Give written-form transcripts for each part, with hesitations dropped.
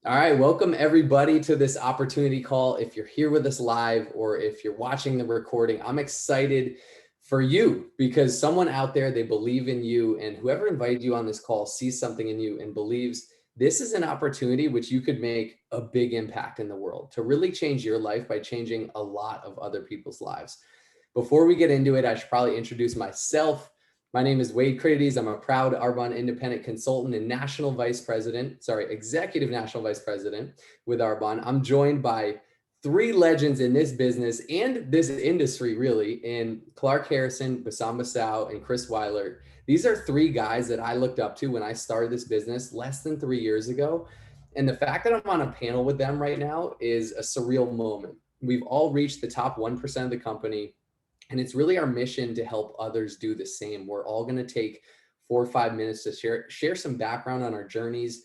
All right, welcome everybody to this opportunity call. If you're here with us live or if you're watching the recording, I'm excited for you because someone out there, they believe in you, and whoever invited you on this call sees something in you and believes this is an opportunity which you could make a big impact in the world to really change your life by changing a lot of other people's lives. Before we get into it, I should probably introduce myself. My name is Weilert. I'm a proud Arbonne independent consultant and executive national vice president with Arbonne. I'm joined by three legends in this business and this industry, really, in Clark Harrison, BASSAMBA, and Chris Weilert. These are three guys that I looked up to when I started this business less than 3 years ago. And the fact that I'm on a panel with them right now is a surreal moment. We've all reached the top 1% of the company. And it's really our mission to help others do the same. We're all going to take 4 or 5 minutes to share some background on our journeys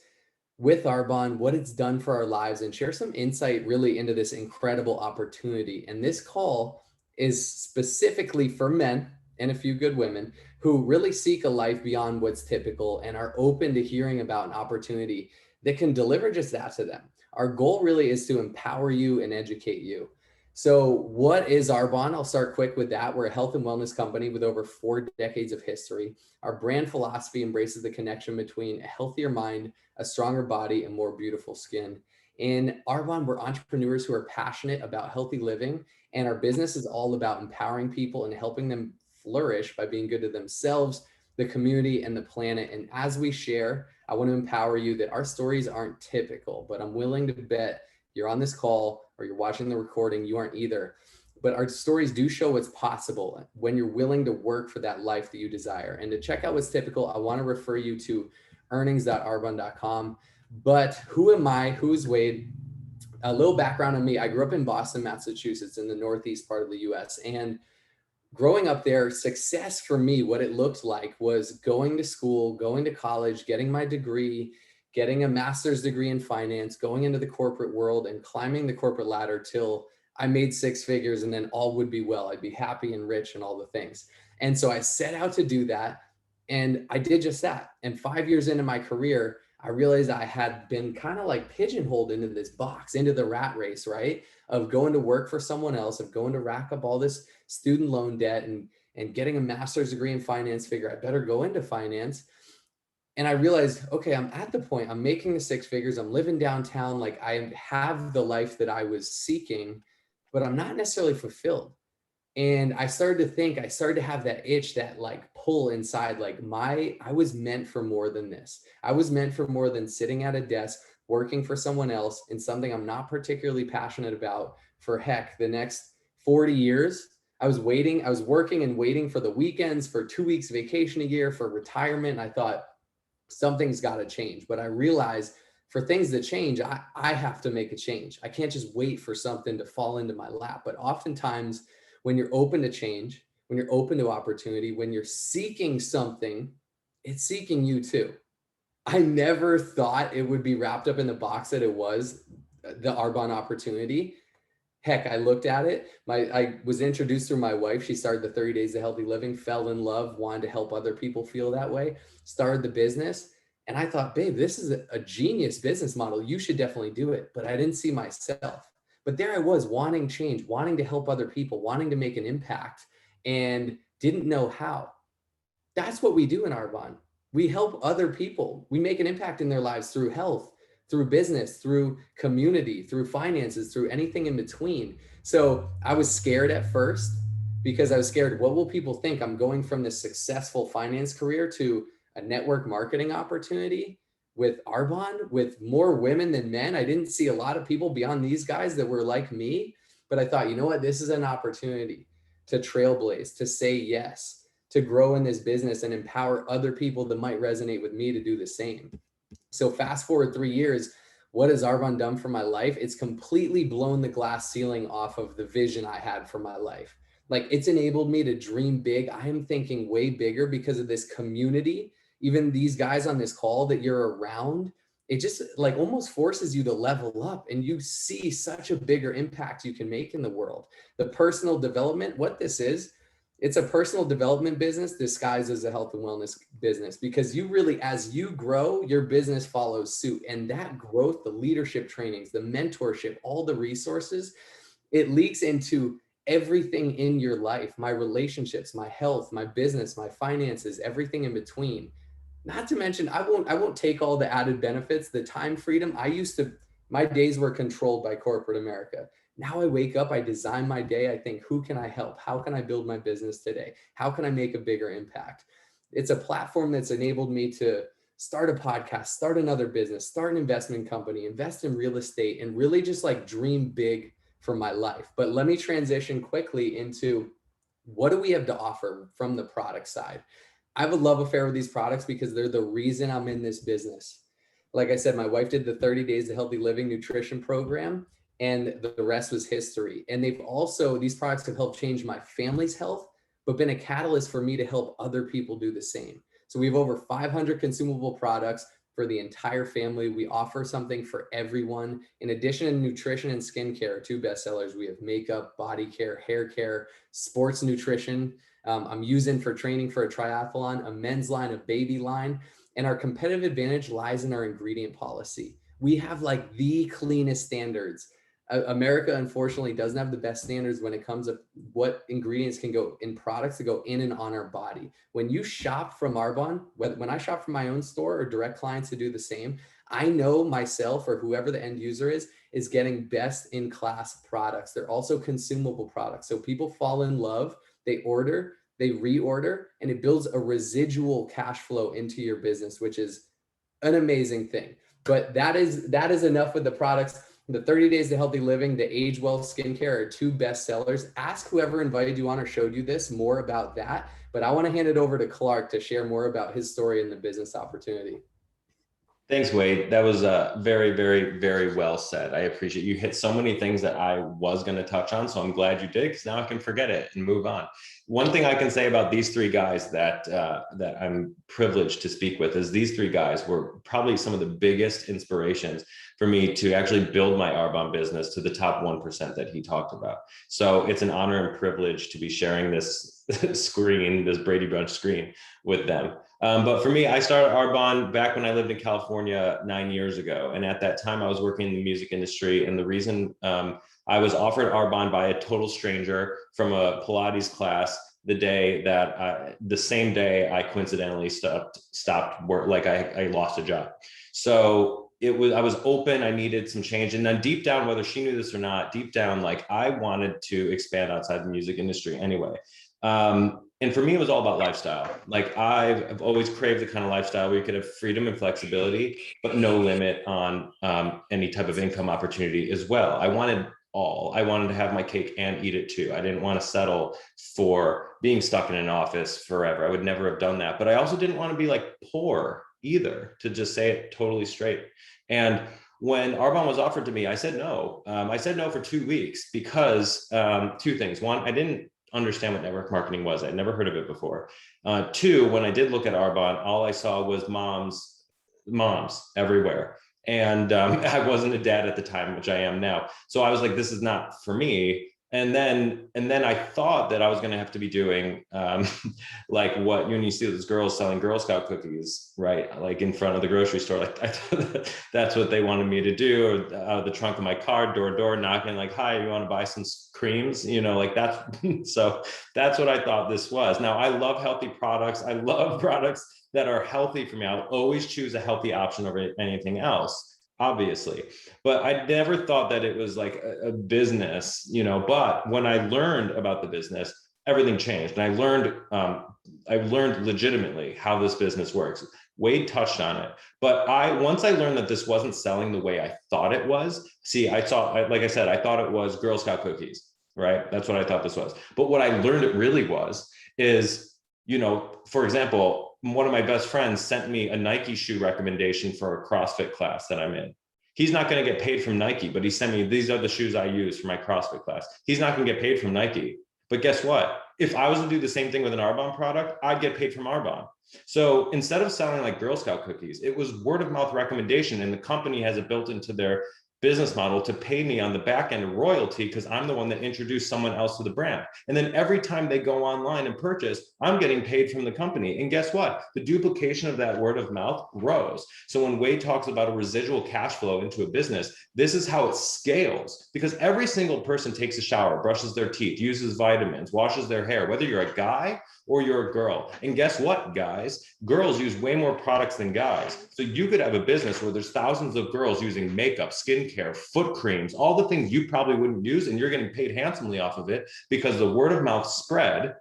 with Arbonne, what it's done for our lives, and share some insight really into this incredible opportunity. And this call is specifically for men and a few good women who really seek a life beyond what's typical and are open to hearing about an opportunity that can deliver just that to them. Our goal really is to empower you and educate you. So what is Arbonne? I'll start quick with that. We're a health and wellness company with over 4 decades of history. Our brand philosophy embraces the connection between a healthier mind, a stronger body, and more beautiful skin. In Arbonne, we're entrepreneurs who are passionate about healthy living, and our business is all about empowering people and helping them flourish by being good to themselves, the community, and the planet. And as we share, I want to empower you that our stories aren't typical, but I'm willing to bet you're on this call or you're watching the recording, you aren't either. But our stories do show what's possible when you're willing to work for that life that you desire. And to check out what's typical, I want to refer you to earnings.arbonne.com. But who am I? Who's Wade? A little background on me. I grew up in Boston, Massachusetts, in the northeast part of the US. And growing up there, success for me, what it looked like was going to school, going to college, getting my degree, getting a master's degree in finance, going into the corporate world and climbing the corporate ladder till I made 6 figures, and then all would be well. I'd be happy and rich and all the things. And so I set out to do that, and I did just that. And 5 years into my career, I realized I had been kind of like pigeonholed into this box, into the rat race, right? Of going to work for someone else, of going to rack up all this student loan debt and getting a master's degree in finance, figure I better go into finance. And I realized, okay, I'm at the point, I'm making the 6 figures, I'm living downtown, like I have the life that I was seeking, but I'm not necessarily fulfilled. And I started to think, I started to have that itch, that like pull inside, like I was meant for more than this. I was meant for more than sitting at a desk, working for someone else in something I'm not particularly passionate about for the next 40 years. I was working and waiting for the weekends, for 2 weeks vacation a year, for retirement. And I thought, something's got to change. But I realized for things to change, I have to make a change. I can't just wait for something to fall into my lap. But oftentimes, when you're open to change, when you're open to opportunity, when you're seeking something, it's seeking you too. I never thought it would be wrapped up in the box that it was, the Arbonne opportunity. Heck, I looked at it. I was introduced through my wife. She started the 30 Days of Healthy Living, fell in love, wanted to help other people feel that way, started the business. And I thought, babe, this is a genius business model. You should definitely do it. But I didn't see myself. But there I was, wanting change, wanting to help other people, wanting to make an impact, and didn't know how. That's what we do in Arbonne. We help other people. We make an impact in their lives through health, through business, through community, through finances, through anything in between. So I was scared at first because I was scared, what will people think? I'm going from this successful finance career to a network marketing opportunity with Arbonne, with more women than men. I didn't see a lot of people beyond these guys that were like me, but I thought, you know what? This is an opportunity to trailblaze, to say yes, to grow in this business and empower other people that might resonate with me to do the same. So fast forward 3 years, what has Arbonne done for my life? It's completely blown the glass ceiling off of the vision I had for my life. Like, it's enabled me to dream big. I am thinking way bigger because of this community. Even these guys on this call that you're around, it just like almost forces you to level up, and you see such a bigger impact you can make in the world. The personal development, what this is, It's a personal development business disguised as a health and wellness business, because you really, as you grow, your business follows suit. And that growth, the leadership trainings, the mentorship, all the resources, it leaks into everything in your life, my relationships, my health, my business, my finances, everything in between. Not to mention, I won't take all the added benefits, the time freedom. My days were controlled by corporate America. Now I wake up, I design my day. I think, who can I help? How can I build my business today? How can I make a bigger impact? It's a platform that's enabled me to start a podcast, start another business, start an investment company, invest in real estate, and really just like dream big for my life. But let me transition quickly into, what do we have to offer from the product side? I have a love affair with these products because they're the reason I'm in this business. Like I said, my wife did the 30 Days of Healthy Living nutrition program, and the rest was history. And these products have helped change my family's health, but been a catalyst for me to help other people do the same. So we have over 500 consumable products for the entire family. We offer something for everyone. In addition to nutrition and skincare, two bestsellers, we have makeup, body care, hair care, sports nutrition. I'm using for training for a triathlon, a men's line, a baby line. And our competitive advantage lies in our ingredient policy. We have like the cleanest standards. America, unfortunately, doesn't have the best standards when it comes to what ingredients can go in products to go in and on our body. When you shop from Arbonne, when I shop from my own store or direct clients to do the same, I know myself, or whoever the end user is getting best in class products. They're also consumable products. So people fall in love, they order, they reorder, and it builds a residual cash flow into your business, which is an amazing thing. But that is enough with the products. The 30 Days to Healthy Living, the Age Well Skincare are two best sellers. Ask whoever invited you on or showed you this more about that. But I want to hand it over to Clark to share more about his story and the business opportunity. Thanks, Wade. That was very, very, very well said. I appreciate you hit so many things that I was going to touch on. So I'm glad you did, because now I can forget it and move on. One thing I can say about these three guys that I'm privileged to speak with is these three guys were probably some of the biggest inspirations for me to actually build my Arbonne business to the top 1% that he talked about. So it's an honor and privilege to be sharing this screen, this Brady Bunch screen, with them. But for me, I started Arbonne back when I lived in California 9 years ago. And at that time, I was working in the music industry. And the reason I was offered Arbonne by a total stranger from a Pilates class the same day I coincidentally stopped work, like I lost a job. So I was open, I needed some change. And then deep down, whether she knew this or not, deep down, like I wanted to expand outside the music industry anyway. And for me, it was all about lifestyle. Like I've always craved the kind of lifestyle where you could have freedom and flexibility, but no limit on any type of income opportunity as well. I wanted to have my cake and eat it too. I didn't want to settle for being stuck in an office forever. I would never have done that. But I also didn't want to be like poor either, to just say it totally straight. And when Arbonne was offered to me, I said no. I said no for 2 weeks because two things. One, I didn't understand what network marketing was. I'd never heard of it before. Two, when I did look at Arbonne, all I saw was moms everywhere. And I wasn't a dad at the time, which I am now. So I was like, this is not for me. And then I thought that I was going to have to be doing like what when you see those girls selling Girl Scout cookies, right? Like in front of the grocery store, like I thought that's what they wanted me to do, or out of the trunk of my car, door to door, knocking, like, hi, you want to buy some creams? You know, like that's, so that's what I thought this was. Now I love healthy products. I love products that are healthy for me. I'll always choose a healthy option over anything else, obviously, but I never thought that it was like a business, you know. But when I learned about the business, everything changed. And I learned legitimately how this business works. Wade touched on it, but once I learned that this wasn't selling the way I thought it was. See, like I said, I thought it was Girl Scout cookies, right? That's what I thought this was. But what I learned it really is, you know, for example, one of my best friends sent me a Nike shoe recommendation for a CrossFit class that I'm in. He's not going to get paid from Nike, but he sent me, these are the shoes I use for my CrossFit class. He's not going to get paid from Nike. But guess what? If I was to do the same thing with an Arbonne product, I'd get paid from Arbonne. So instead of selling like Girl Scout cookies, it was word of mouth recommendation, and the company has it built into their business model to pay me on the back end of royalty because I'm the one that introduced someone else to the brand. And then every time they go online and purchase, I'm getting paid from the company. And guess what? The duplication of that word of mouth grows. So when Wade talks about a residual cash flow into a business, this is how it scales, because every single person takes a shower, brushes their teeth, uses vitamins, washes their hair, whether you're a guy or you're a girl. And guess what, guys? Girls use way more products than guys. So you could have a business where there's thousands of girls using makeup, skincare, foot creams, all the things you probably wouldn't use, and you're getting paid handsomely off of it because the word of mouth spread,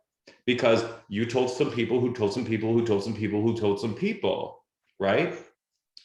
because you told some people who told some people who told some people who told some people, right?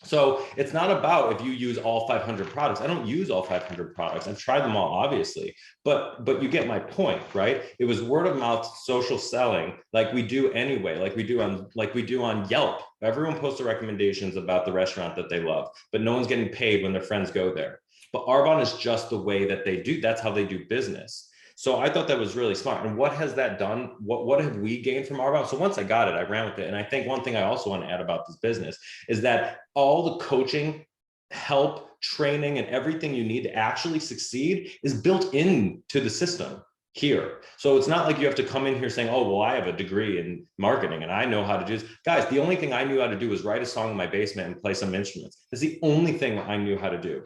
So it's not about if you use all 500 products. I don't use all 500 products. I've tried them all, obviously, but you get my point, right? It was word of mouth social selling, like we do anyway, like we do on Yelp. Everyone posts recommendations about the restaurant that they love, but no one's getting paid when their friends go there. But Arbonne is just the way that they do. That's how they do business. So I thought that was really smart. And what has that done? What have we gained from Arbonne? So once I got it, I ran with it. And I think one thing I also want to add about this business is that all the coaching, help, training, and everything you need to actually succeed is built into the system here. So it's not like you have to come in here saying, oh, well, I have a degree in marketing and I know how to do this. Guys, the only thing I knew how to do was write a song in my basement and play some instruments. It's the only thing I knew how to do.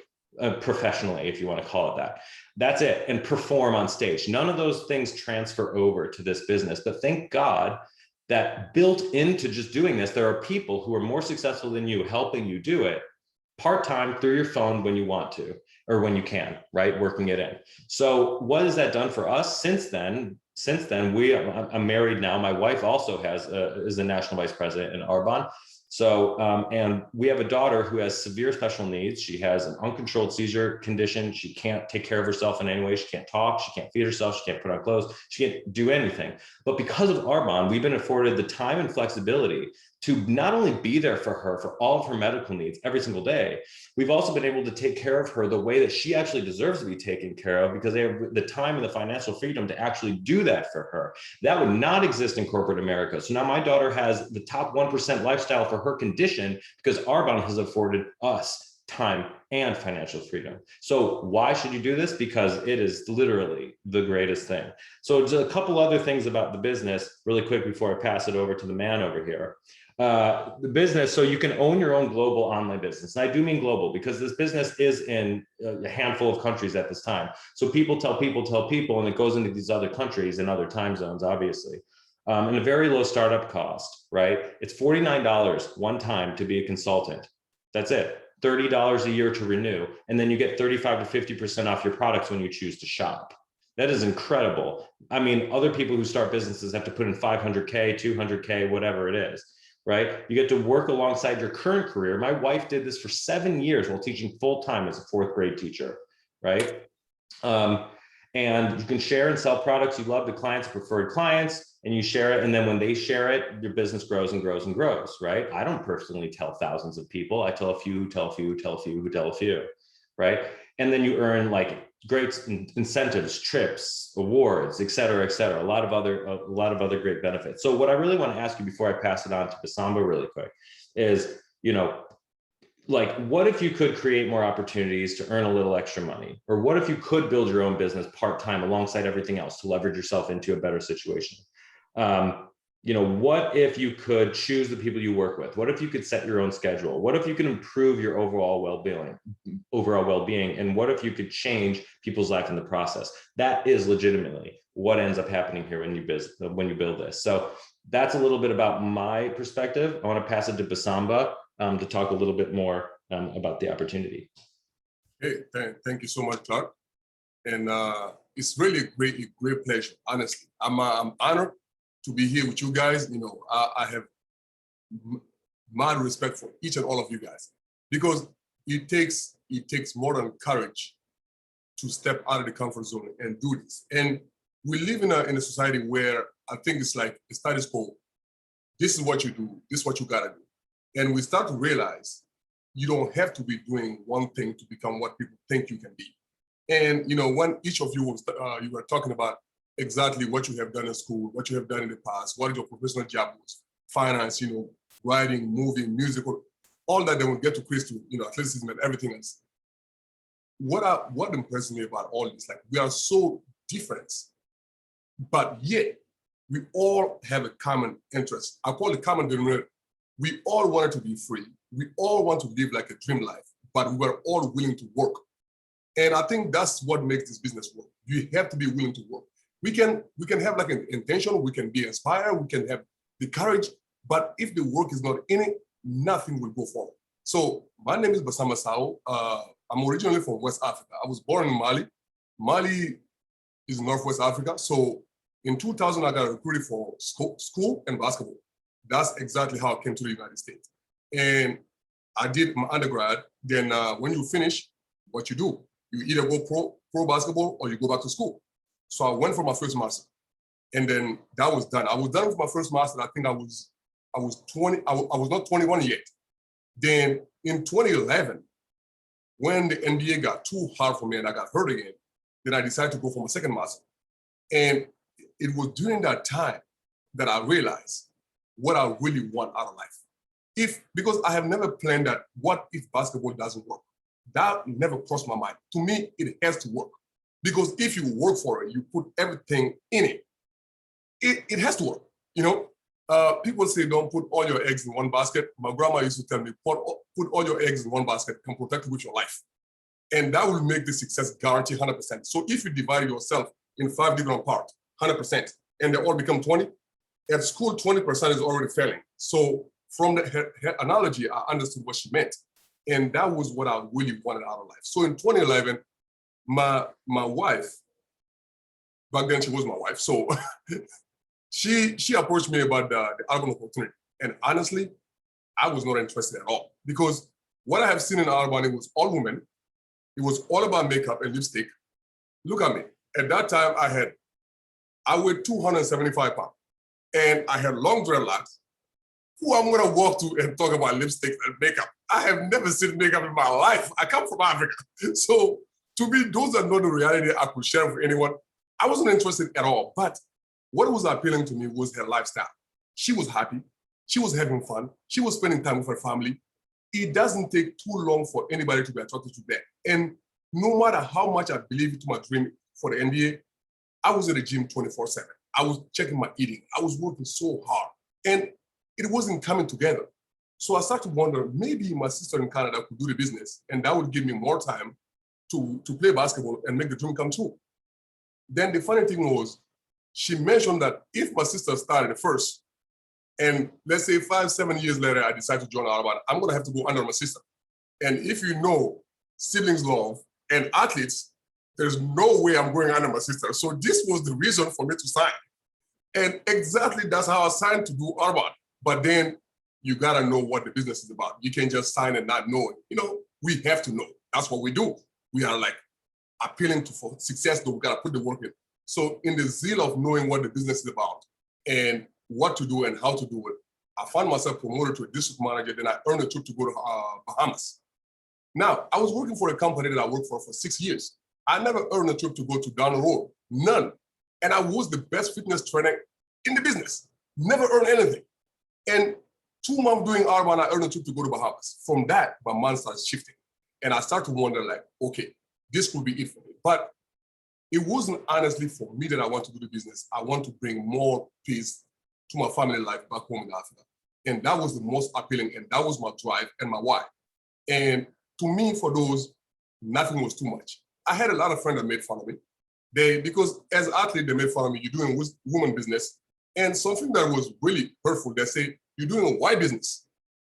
Professionally, if you want to call it that. That's it. And perform on stage. None of those things transfer over to this business. But thank God that built into just doing this, there are people who are more successful than you helping you do it part-time through your phone when you want to, or when you can, right? Working it in. So what has that done for us since then? I'm married now. My wife also is a national vice president in Arbonne. So, and we have a daughter who has severe special needs. She has an uncontrolled seizure condition. She can't take care of herself in any way. She can't talk. She can't feed herself. She can't put on clothes. She can't do anything. But because of Arbonne, we've been afforded the time and flexibility to not only be there for her for all of her medical needs every single day, we've also been able to take care of her the way that she actually deserves to be taken care of, because they have the time and the financial freedom to actually do that for her. That would not exist in corporate America. So now my daughter has the top 1% lifestyle for her condition because Arbonne has afforded us time and financial freedom. So why should you do this? Because it is literally the greatest thing. So just a couple other things about the business really quick before I pass it over to the man over here. The business, so you can own your own global online business. And I do mean global because this business is in a handful of countries at this time. So people tell people, and it goes into these other countries and other time zones, obviously. And a very low startup cost, right? It's $49 one time to be a consultant. That's it. $30 a year to renew. And then you get 35 to 50% off your products when you choose to shop. That is incredible. I mean, other people who start businesses have to put in 500K, 200K, whatever it is, right? You get to work alongside your current career. My wife did this for 7 years while teaching full-time as a 4th grade teacher, right? And you can share and sell products you love to clients, preferred clients, and you share it. And then when they share it, your business grows and grows and grows, right? I don't personally tell thousands of people. I tell a few, who tell a few, who tell a few, who tell a few, right? And then you earn like great incentives, trips, awards, et cetera, a lot of other great benefits. So what I really want to ask you before I pass it on to BASSAMBA really quick is, like, what if you could create more opportunities to earn a little extra money? Or what if you could build your own business part-time alongside everything else to leverage yourself into a better situation? What if you could choose the people you work with? What if you could set your own schedule? What if you could improve your overall well-being? And what if you could change people's life in the process? That is legitimately what ends up happening here when you build this. So that's a little bit about my perspective. I want to pass it to BASSAMBA to talk a little bit more about the opportunity. Hey, thank you so much, Clark. And it's really a great pleasure, honestly. I'm honored to be here with you guys. I have mad respect for each and all of you guys, because it takes more than courage to step out of the comfort zone and do this. And we live in a society where I think it's like a status quo. This is what you do. This is what you gotta do. And we start to realize you don't have to be doing one thing to become what people think you can be. And when each of you you were talking about exactly what you have done in school, what you have done in the past, what your professional job was, finance, writing, moving, music, all that. Then we'll get to Chris, athleticism and everything else. what impresses me about all this, like we are so different, but yet we all have a common interest. I call it common denominator. We all wanted to be free. We all want to live like a dream life, but we were all willing to work. And I think that's what makes this business work. You have to be willing to work. We can have like an intention, we can be inspired, we can have the courage, but if the work is not in it, nothing will go forward. So my name is BASSAMBA Sao. I'm originally from West Africa. I was born in Mali. Mali is Northwest Africa. So in 2000, I got recruited for school and basketball. That's exactly how I came to the United States. And I did my undergrad. Then when you finish, what you do, you either go pro basketball or you go back to school. So I went for my first master. And then that was done. I was done with my first master. I think I was 20, I was not 21 yet. Then in 2011, when the NBA got too hard for me and I got hurt again, then I decided to go for my second master. And it was during that time that I realized what I really want out of life. Because I have never planned that, what if basketball doesn't work? That never crossed my mind. To me, it has to work. Because if you work for it, you put everything in it, it has to work, you know? People say don't put all your eggs in one basket. My grandma used to tell me, put all your eggs in one basket and protect it with your life. And that will make the success guarantee 100%. So if you divide yourself in 5 different parts, 100%, and they all become 20, at school, 20% is already failing. So from the analogy, I understood what she meant. And that was what I really wanted out of life. So in 2011, my wife, back then she was my wife, so she approached me about the Arbonne opportunity. And honestly, I was not interested at all, because what I have seen in Arbonne, it was all women. It was all about makeup and lipstick. Look at me. At that time, I weighed 275 pounds, and I had long dreadlocks. Who I'm gonna walk to and talk about lipstick and makeup? I have never seen makeup in my life. I come from Africa. So to me, those are not the reality I could share with anyone. I wasn't interested at all. But what was appealing to me was her lifestyle. She was happy. She was having fun. She was spending time with her family. It doesn't take too long for anybody to be attracted to that. And no matter how much I believe to my dream for the NBA, I was at the gym 24/7. I was checking my eating. I was working so hard. And it wasn't coming together. So I started to wonder, maybe my sister in Canada could do the business, and that would give me more time to play basketball and make the dream come true. Then the funny thing was, she mentioned that if my sister started first, and let's say 5-7 years later, I decide to join Arbonne, I'm gonna have to go under my sister. And if you know siblings love and athletes, there's no way I'm going under my sister. So this was the reason for me to sign. And exactly that's how I signed to do Arbonne. But then you gotta know what the business is about. You can't just sign and not know it. You know, we have to know. That's what we do. We are like appealing for success, though we gotta put the work in. So in the zeal of knowing what the business is about and what to do and how to do it, I found myself promoted to a district manager. Then I earned a trip to go to Bahamas. Now, I was working for a company that I worked for 6 years. I never earned a trip to go to down the road, none. And I was the best fitness trainer in the business, never earned anything. And 2 months doing Arbonne, I earned a trip to go to Bahamas. From that, my mind started shifting. And I started to wonder, like, okay, this could be it for me. But it wasn't honestly for me that I want to do the business. I want to bring more peace to my family life back home in Africa. And that was the most appealing, and that was my drive and my why. And to me, for those, nothing was too much. I had a lot of friends that made fun of me. Because as an athlete, they made fun of me, you're doing woman business. And something that was really hurtful, they say, you're doing a white business.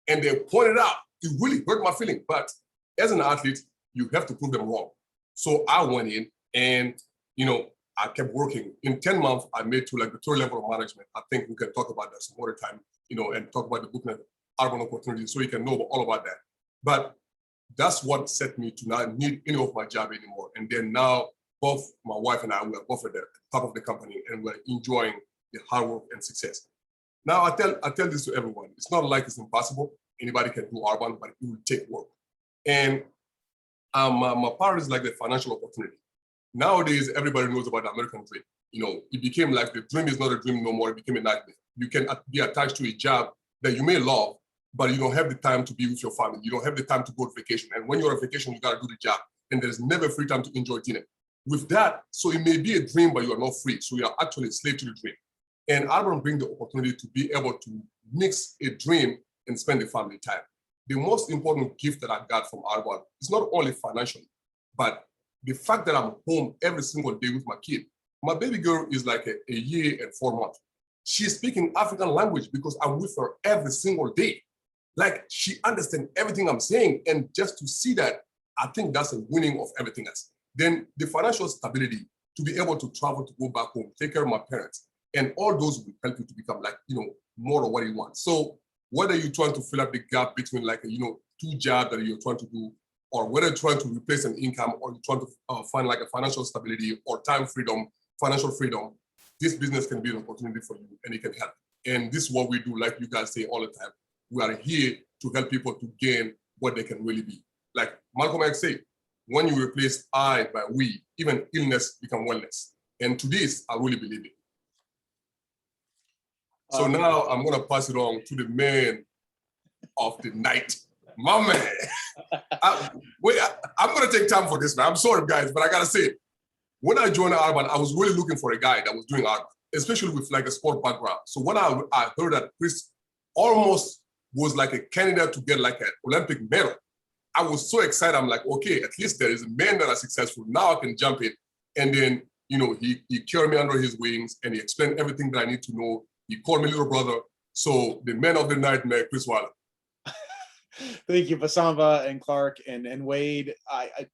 And they pointed out, it really hurt my feeling. But as an athlete, you have to prove them wrong. So I went in and, you know, I kept working. In 10 months, I made to like the 3rd level of management. I think we can talk about that some other time, you know, and talk about the book, Arbonne Opportunity, so you can know all about that. But that's what set me to not need any of my job anymore. And then now, both my wife and I were both at the top of the company, and we're enjoying the hard work and success. Now, I tell this to everyone. It's not like it's impossible. Anybody can do Arbonne, but it will take work. And my part is like the financial opportunity. Nowadays, everybody knows about the American dream. You know, it became like the dream is not a dream no more. It became a nightmare. You can be attached to a job that you may love, but you don't have the time to be with your family. You don't have the time to go on vacation. And when you're on vacation, you got to do the job. and there's never free time to enjoy dinner. With that, so it may be a dream, but you are not free. So you are actually a slave to the dream. And Arbonne brings the opportunity to be able to mix a dream and spend the family time. The most important gift that I got from Arbonne is not only financially, but the fact that I'm home every single day with my kid. My baby girl is like a year and 4 months. She's speaking African language because I'm with her every single day. Like, she understands everything I'm saying. And just to see that, I think that's a winning of everything else. Then the financial stability to be able to travel, to go back home, take care of my parents, and all those will help you to become like, more of what you want. So whether you're trying to fill up the gap between like, 2 jobs that you're trying to do, or whether you're trying to replace an income, or you're trying to find like a financial stability or time freedom, financial freedom, this business can be an opportunity for you and it can help. And this is what we do, like you guys say all the time. We are here to help people to gain what they can really be. Like Malcolm X said, when you replace I by we, even illness become wellness. And to this, I really believe it. So now I'm gonna pass it on to the man of the night, my man. I'm gonna take time for this, man. I'm sorry, guys, but I gotta say it. When I joined Arbonne, I was really looking for a guy that was doing art, especially with like a sport background. So when I heard that Chris almost was like a candidate to get like an Olympic medal, I was so excited. I'm like, okay, at least there is a man that is successful. Now I can jump in. And then, he carried me under his wings and he explained everything that I need to know. He called me little brother. So the man of the night, man, Chris Weilert. Thank you, BASSAMBA and Clark and Wade. I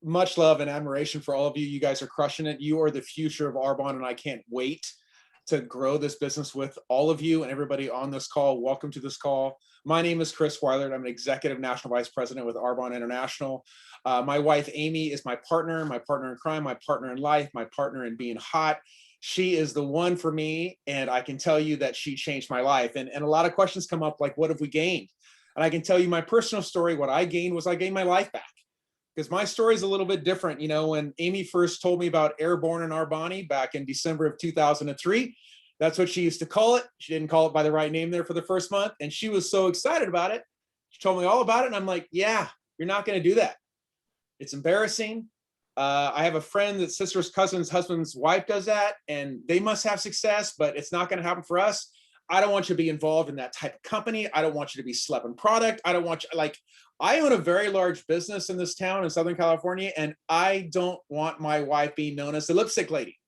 much love and admiration for all of you. You guys are crushing it. You are the future of Arbonne, and I can't wait to grow this business with all of you and everybody on this call. Welcome to this call. My name is Chris Weilert. I'm an executive national vice president with Arbonne International. My wife, Amy, is my partner in crime, my partner in life, my partner in being hot. She is the one for me, and I can tell you that she changed my life. And a lot of questions come up like, what have we gained? And I can tell you my personal story. What I gained was I gained my life back. Because my story is a little bit different. When Amy first told me about Arbonne and Arbonne back in December of 2003, that's what she used to call it. She didn't call it by the right name there for the first month. And she was so excited about it. She told me all about it. And I'm like, yeah, you're not going to do that. It's embarrassing. I have a friend that sister's cousin's husband's wife does that, and they must have success, but it's not going to happen for us. I don't want you to be involved in that type of company. I don't want you to be schlepping product. I don't want you, I own a very large business in this town in Southern California, and I don't want my wife being known as the lipstick lady.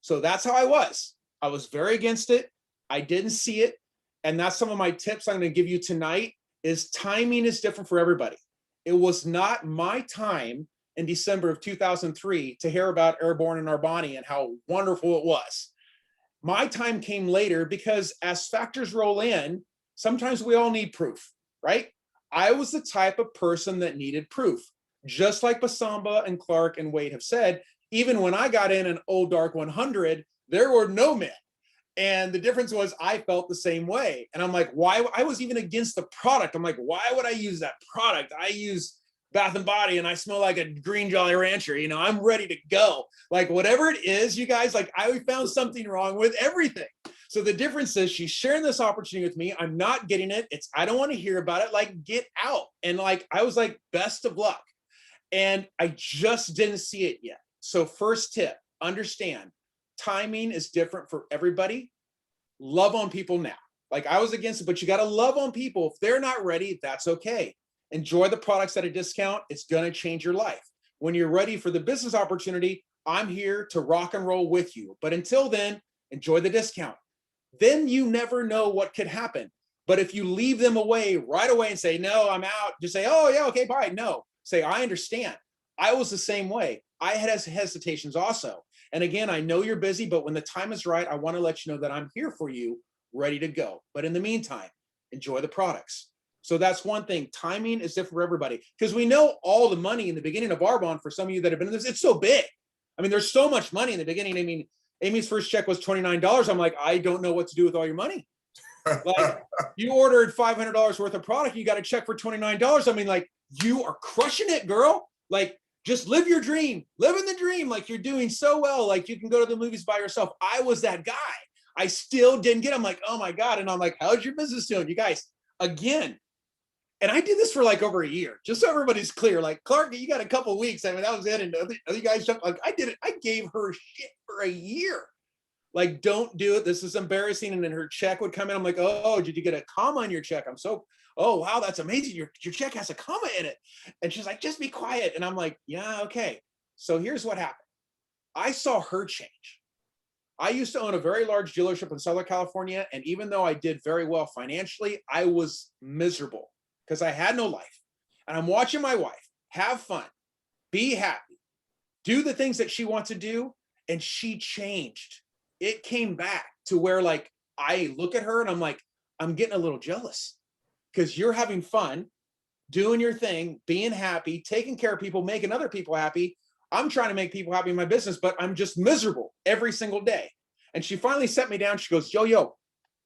So that's how I was. I was very against it. I didn't see it. And that's some of my tips I'm going to give you tonight is timing is different for everybody. It was not my time in December of 2003 to hear about Arbonne and Arbonne and how wonderful it was. My time came later because as factors roll in, sometimes we all need proof, right? I was the type of person that needed proof. Just like BASSAMBA and Clark and Wade have said, even when I got in an Old Dark 100, there were no men. And the difference was I felt the same way. And I'm like, why? I was even against the product. I'm like, why would I use that product? I use Bath and Body and I smell like a green Jolly Rancher. I'm ready to go. Like whatever it is, you guys, I found something wrong with everything. So the difference is she's sharing this opportunity with me. I'm not getting it. I don't want to hear about it. Get out. And I was like, best of luck. And I just didn't see it yet. So first tip, understand timing is different for everybody. Love on people now. I was against it, but you got to love on people. If they're not ready, that's okay. Enjoy the products at a discount. It's going to change your life. When you're ready for the business opportunity, I'm here to rock and roll with you. But until then, enjoy the discount. Then you never know what could happen. But if you leave them away right away and say, no, I'm out, just say, oh yeah, okay, bye. No, say, I understand. I was the same way. I had hesitations also. And again, I know you're busy, but when the time is right, I want to let you know that I'm here for you, ready to go. But in the meantime, enjoy the products. So that's one thing. Timing is different for everybody because we know all the money in the beginning of Arbonne, for some of you that have been in this, it's so big. I mean, there's so much money in the beginning. I mean, Amy's first check was $29. I'm like, I don't know what to do with all your money. You ordered $500 worth of product. You got a check for $29. I mean, you are crushing it, girl. Just live your dream, live in the dream. You're doing so well. You can go to the movies by yourself. I was that guy. I still didn't get it. I'm like, oh my God. And I'm like, how's your business doing? You guys, again, And I did this for like over a year, just so everybody's clear. Like, Clark, you got a couple weeks. I mean, that was it. And other guys, like, I did it. I gave her shit for a year. Like, don't do it. This is embarrassing. And then her check would come in. I'm like, oh, did you get a comma on your check? Oh, wow, that's amazing. Your check has a comma in it. And she's like, just be quiet. And I'm like, yeah, okay. So here's what happened. I saw her change. I used to own a very large dealership in Southern California. And even though I did very well financially, I was miserable because I had no life. And I'm watching my wife have fun, be happy, do the things that she wants to do. And she changed. It came back to where, like, I look at her and I'm like, I'm getting a little jealous because you're having fun, doing your thing, being happy, taking care of people, making other people happy. I'm trying to make people happy in my business, but I'm just miserable every single day. And she finally set me down. She goes, yo,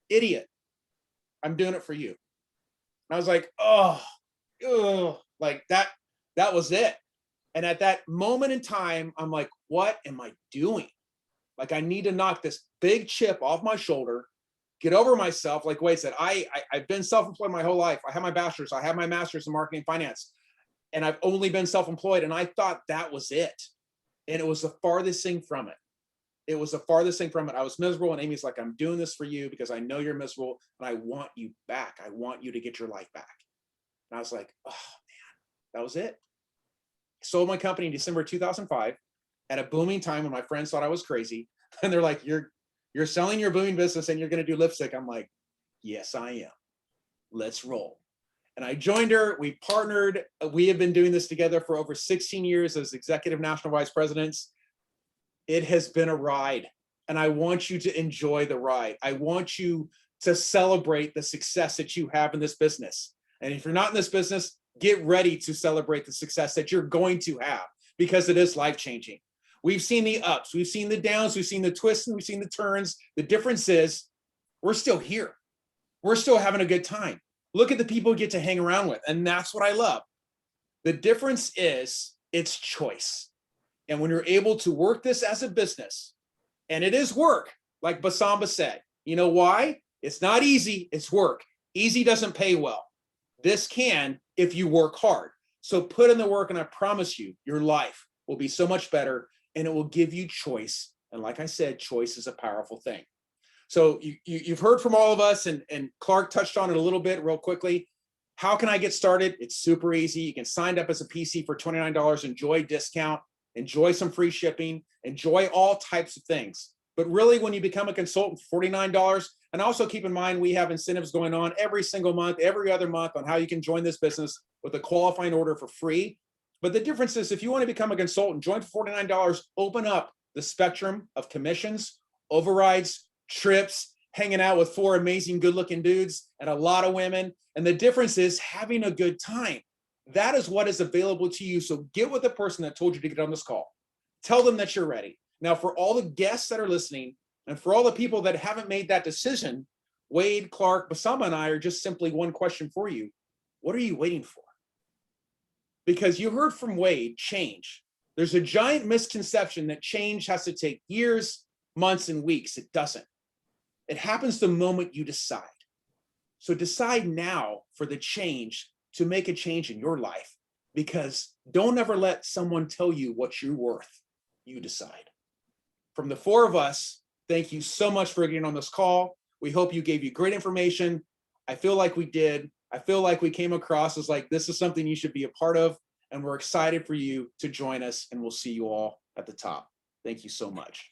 idiot, I'm doing it for you. And I was like, oh, like that was it. And at that moment in time, I'm like, what am I doing? Like, I need to knock this big chip off my shoulder, get over myself. Like Wade said, I've been self-employed my whole life. I have my bachelor's, I have my master's in marketing and finance, and I've only been self-employed. And I thought that was it. And it was the farthest thing from it. It was the farthest thing from it. I was miserable. And Amy's like, I'm doing this for you because I know you're miserable and I want you back. I want you to get your life back. And I was like, oh man, that was it. Sold my company in December 2005 at a booming time when my friends thought I was crazy. And they're like, you're selling your booming business and you're going to do lipstick. I'm like, yes, I am. Let's roll. And I joined her. We partnered. We have been doing this together for over 16 years as executive national vice presidents. It has been a ride, and I want you to enjoy the ride. I want you to celebrate the success that you have in this business. And if you're not in this business, get ready to celebrate the success that you're going to have, because it is life-changing. We've seen the ups, we've seen the downs, we've seen the twists, and we've seen the turns. The difference is we're still here. We're still having a good time. Look at the people you get to hang around with, and that's what I love. The difference is it's choice. And when you're able to work this as a business, and it is work, like BASSAMBA said, you know why? It's not easy, it's work. Easy doesn't pay well. This can if you work hard. So put in the work, and I promise you, your life will be so much better, and it will give you choice. And like I said, choice is a powerful thing. So you've heard from all of us, and Clark touched on it a little bit real quickly. How can I get started? It's super easy. You can sign up as a PC for $29, enjoy discount, enjoy some free shipping, enjoy all types of things. But really, when you become a consultant for $49, and also keep in mind, we have incentives going on every single month, every other month, on how you can join this business with a qualifying order for free. But the difference is, if you want to become a consultant, join for $49, open up the spectrum of commissions, overrides, trips, hanging out with 4 amazing, good-looking dudes and a lot of women. And the difference is having a good time. That is what is available to you. So get with the person that told you to get on this call. Tell them that you're ready. Now, for all the guests that are listening, and for all the people that haven't made that decision, Wade, Clark, BASSAMBA, and I are just simply one question for you. What are you waiting for? Because you heard from Wade, change. There's a giant misconception that change has to take years, months, and weeks. It doesn't. It happens the moment you decide. So decide now for the change, to make a change in your life, because don't ever let someone tell you what you're worth. You decide. From the 4 of us, thank you so much for getting on this call. We hope you gave you great information. I feel like we did. I feel like we came across as like, this is something you should be a part of, and we're excited for you to join us, and we'll see you all at the top. Thank you so much.